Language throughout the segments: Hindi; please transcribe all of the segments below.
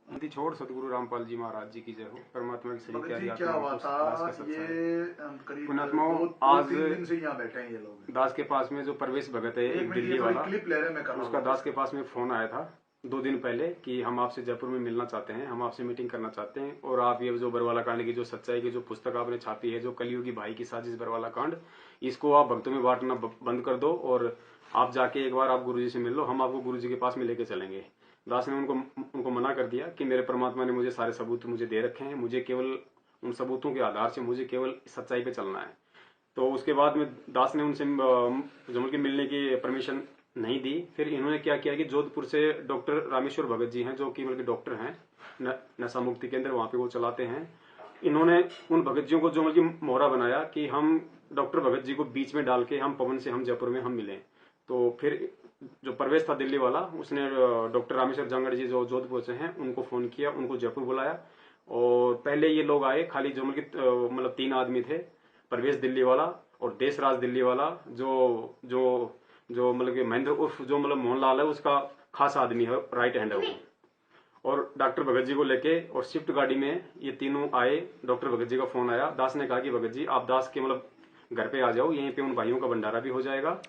शांति छोड़ सतगुरु रामपाल जी महाराज जी की जय हो। परमात्मा की सही भगत जी प्यारी क्या हुआ था, ये करीब पुण्यात्माओं दो आज तीन दिन से यहाँ बैठे हैं ये लोग। दास के पास में जो परवेश भगत है एक एक मिनट दिल्ली ये थोड़ी वाला, क्लिप ले रहे हैं, मैं कर रहा उसका हूँ। दास के पास में फोन आया था 2 दिन पहले कि हम आपसे जयपुर में मिलना चाहते हैं, हम आपसे मीटिंग करना चाहते हैं और आप ये जो बरवाला कांड की जो सच्चाई की जो पुस्तक आपने छापी है, जो कलियुगी भाई की साजिश बरवाला कांड, इसको आप भक्तों में बांटना बंद कर दो और आप जाके एक बार आप गुरुजी से मिल लो, हम आपको गुरुजी के पास में लेके चलेंगे। दास ने उनको मना कर दिया कि मेरे परमात्मा ने मुझे सारे सबूत मुझे दे रखे हैं, मुझे केवल उन सबूतों के आधार से मुझे केवल सच्चाई पे चलना है। तो उसके बाद में दास ने उनसे जमल के मिलने की परमिशन नहीं दी। फिर इन्होंने क्या किया कि जोधपुर से डॉक्टर रामेश्वर भगत जी हैं, जो कि बल्कि डॉक्टर हैं, नशा मुक्ति केंद्र वहां पे वो चलाते हैं। इन्होंने उन भगत जियों को जो मतलब मोहरा बनाया कि हम डॉक्टर भगत जी को बीच में डाल के हम पवन से हम जयपुर में हम मिले। तो फिर जो परवेश था दिल्ली वाला, उसने डॉक्टर रामेश्वर जांगड़ जी जो जोधपुर से हैं उनको फोन किया, उनको जयपुर बुलाया और पहले ये लोग आए, खाली जो मतलब 3 आदमी थे, परवेश दिल्ली वाला और देशराज दिल्ली वाला, जो जो जो मतलब कि महेंद्र उर्फ जो मतलब मोहनलाल है उसका खास आदमी है, राइट हैंड है वो। और डॉक्टर भगत जी को लेके और शिफ्ट गाड़ी में ये तीनों आए। डॉक्टर भगत जी का फोन आया, दास ने कहा कि भगत जी आप दास के मतलब घर पे आ जाओ, यहीं पे उन भाइयों का भंडारा भी हो जाएगा।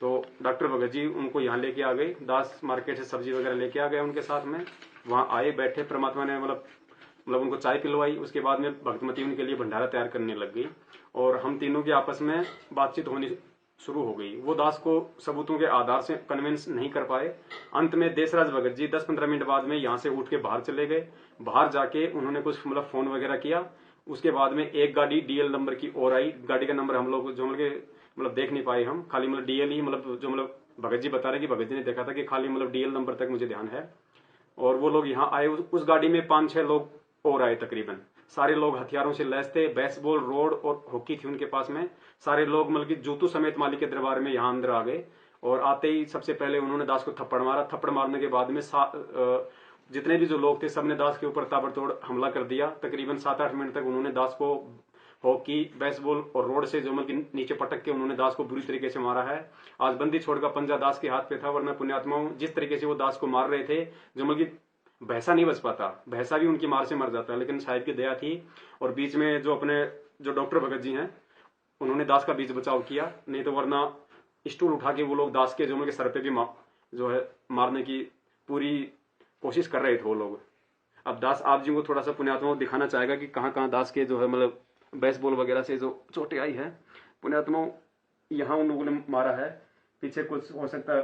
तो डॉक्टर भगत जी उनको यहाँ लेके आ गए, दास मार्केट से सब्जी वगैरह लेके आ गए उनके साथ में, वहां आए बैठे, परमात्मा ने मतलब उनको चाय पिलवाई। उसके बाद में भक्तमती उनके लिए भंडारा तैयार करने लग गई और हम तीनों के आपस में बातचीत होनी शुरू हो गई। वो दास को सबूतों के आधार से कन्विंस नहीं कर पाए। अंत में देशराज भगत जी 10-15 मिनट बाद में यहाँ से उठ के बाहर चले गए। बाहर जाके उन्होंने कुछ मतलब फोन वगैरह किया। उसके बाद में एक गाड़ी डीएल नंबर की और आई। गाड़ी का नंबर हम लोग जो मतलब देख नहीं पाए, हम खाली मतलब डीएल ही मतलब जो मतलब भगत जी बता रहे कि भगत जी ने देखा था कि खाली मतलब डीएल नंबर तक मुझे ध्यान है। और वो लोग यहाँ आए, उस गाड़ी में 5-6 लोग और आए तकरीबन। सारे लोग हथियारों से लैस थे, बेसबॉल रोड और हॉकी थी उनके पास में। सारे लोग मतलब कि जूतू समेत मालिक के दरबार में यहाँ अंदर आ गए और आते ही सबसे पहले उन्होंने दास को थप्पड़ मारा। थप्पड़ मारने के बाद में जितने भी जो लोग थे सबने दास के ऊपर ताबड़तोड़ हमला कर दिया। तकरीबन 7-8 मिनट तक उन्होंने दास को हॉकी, बेसबॉल और रोड से जो मतलब नीचे पटक के उन्होंने दास को बुरी तरीके से मारा है। आज बंदी छोड़ का पंजा दास के हाथ पे था, वरना पुण्यात्माओं जिस तरीके से वो दास को मार रहे थे, जो मतलब भैंसा नहीं बच पाता, भैंसा भी उनकी मार से मर जाता, लेकिन साहिब की दया थी। और बीच में जो अपने जो डॉक्टर भगत जी हैं उन्होंने दास का बीच बचाव किया, नहीं तो वरना स्टूल उठा के वो लोग दास के जो सर पे भी जो है मारने की पूरी कोशिश कर रहे थे वो लोग। अब दास आप जी को थोड़ा सा पुण्यात्माओं दिखाना चाहेगा कि कहाँ कहाँ दास के जो है मतलब बेसबॉल वगैरह से जो चोटें आई है। पुण्यात्माओं यहाँ उन लोगों ने मारा है, पीछे कुछ हो सकता है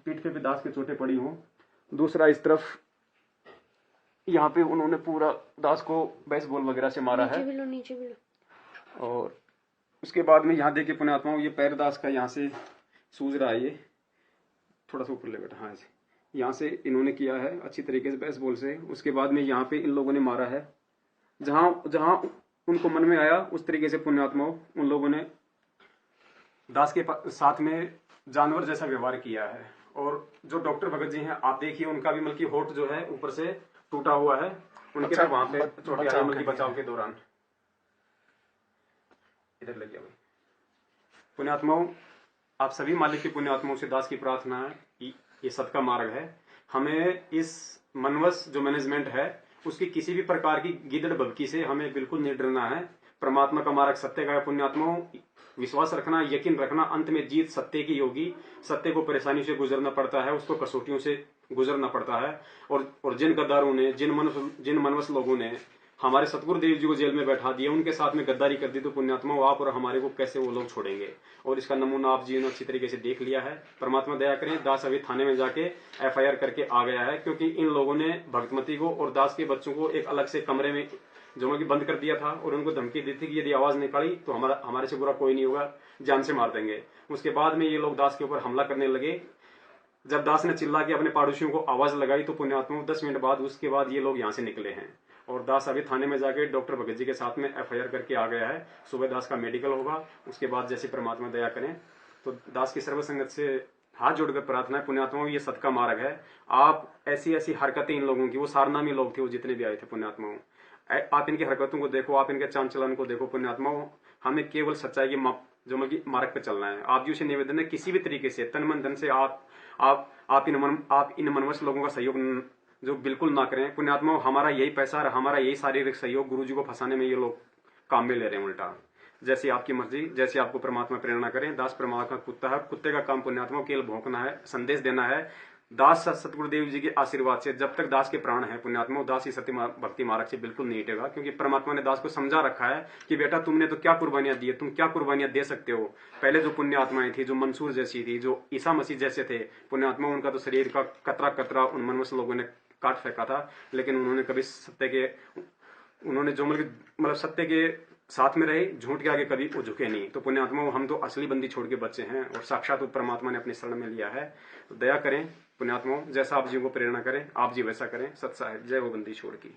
पीठ पे भी दास की चोटें पड़ी हों। दूसरा इस तरफ यहाँ पे उन्होंने पूरा दास को बेसबॉल वगैरह से मारा है। नीचे भी लो। और उसके बाद में यहाँ देखिए पुण्यात्माओं, ये पैर दास का यहाँ से सूज रहा है, ये थोड़ा सा ऊपर ले बैठा, हाँ यहाँ से इन्होंने किया है अच्छी तरीके से बेसबॉल से। उसके बाद में यहाँ पे इन लोगों ने मारा है, जहां जहां उनको मन में आया उस तरीके से पुण्यात्माओं उन लोगों ने दास के साथ में जानवर जैसा व्यवहार किया है। और जो डॉक्टर भगत जी हैं आप देखिए, उनका भी मतलब होठ जो है ऊपर से टूटा हुआ है, उनके भी वहां पे चोटें आई मतलब बचाव के दौरान। इधर लग गया भाई। पुण्यात्माओं आप सभी मालिक के पुण्यात्माओं से दास की प्रार्थना है कि ये सत्य मार्ग है, हमें इस मनवस जो मैनेजमेंट है उसकी किसी भी प्रकार की गिदड़ भभकी से हमें बिल्कुल नहीं डरना है। परमात्मा का मार्ग सत्य का है। पुण्यात्माओं विश्वास रखना, यकीन रखना, अंत में जीत सत्य की होगी। सत्य को परेशानी से गुजरना पड़ता है, उसको कसौटियों से गुजरना पड़ता है। और जिन गद्दारों ने, जिन मनवस लोगों ने हमारे सतगुरुदेव जी को जेल में बैठा दिया, उनके साथ में गद्दारी कर दी, तो पुण्यात्मा आप और हमारे को कैसे वो लोग छोड़ेंगे। और इसका नमूना आप जी ने अच्छी तरीके से देख लिया है। परमात्मा दया करें, दास अभी थाने में जाके एफआईआर करके आ गया है, क्योंकि इन लोगों ने भक्तमती को और दास के बच्चों को एक अलग से कमरे में जो कि बंद कर दिया था और उनको धमकी दी थी कि यदि आवाज निकाली तो हमारे से बुरा कोई नहीं होगा, जान से मार देंगे। उसके बाद में ये लोग दास के ऊपर हमला करने लगे। जब दास ने चिल्ला के अपने पड़ोसियों को आवाज लगाई तो पुण्यात्मा 10 मिनट बाद उसके बाद ये लोग यहाँ से निकले हैं। और दास अभी थाने में जाके डॉक्टर भगत जी के साथ में एफआईआर करके आ गया है। सुबह दास का मेडिकल होगा, उसके बाद जैसे परमात्मा दया करें तो दास की सर्वसंगत से हाथ जोड़कर प्रार्थना है, पुण्यात्माओं ये सत्य का मार्ग है। आप ऐसी ऐसी हरकतें इन लोगों की, वो सारनामी लोग थे वो जितने भी आए थे पुण्यात्माओं, आप इनकी हरकतों को देखो, आप इनके चाल चलन को देखो पुण्यात्माओं। हमें केवल सच्चाई की जो मार्ग पे चलना है। आप जी से निवेदन है किसी भी तरीके से तन मन धन से आप इन मनवश लोगों का सहयोग जो बिल्कुल ना करें। पुण्यात्मा, हमारा यही पैसा और हमारा यही शारीरिक सहयोग गुरु जी को फंसाने में ये लोग काम में ले रहे हैं उल्टा। जैसी आपकी मर्जी, जैसे आपको परमात्मा प्रेरणा करें। दास परमात्मा कुत्ता है, कुत्ते का काम पुण्यात्मा केवल भौंकना है, संदेश देना है। दास सतगुरुदेव जी के आशीर्वाद से जब तक दास के प्राण है पुण्यात्मा, दास ही सत्य भक्ति मार्ग से बिल्कुल नहीं हटेगा, क्योंकि परमात्मा ने दास को समझा रखा है कि बेटा तुमने तो क्या कुर्बानियां दी है, तुम क्या कुर्बानियां दे सकते हो। पहले जो पुण्य आत्माएं थी, जो मंसूर जैसी थी, जो ईसा मसीह जैसे थे पुण्यात्मा, उनका तो शरीर का कतरा कतरा उन मनुष्य लोगों ने काट फेंका था, लेकिन उन्होंने कभी सत्य के, उन्होंने जो मतलब सत्य के साथ में रहे, झूठ के आगे कभी वो झुके नहीं। तो पुण्यात्मा, हम तो असली बंदी छोड़ के बच्चे हैं और साक्षात परमात्मा ने अपनी शरण में लिया है। तो दया करें पुण्यात्मा, जैसा आप जी को प्रेरणा करें आप जी वैसा करें। सत साहिब, जय हो बंदी छोड़ की।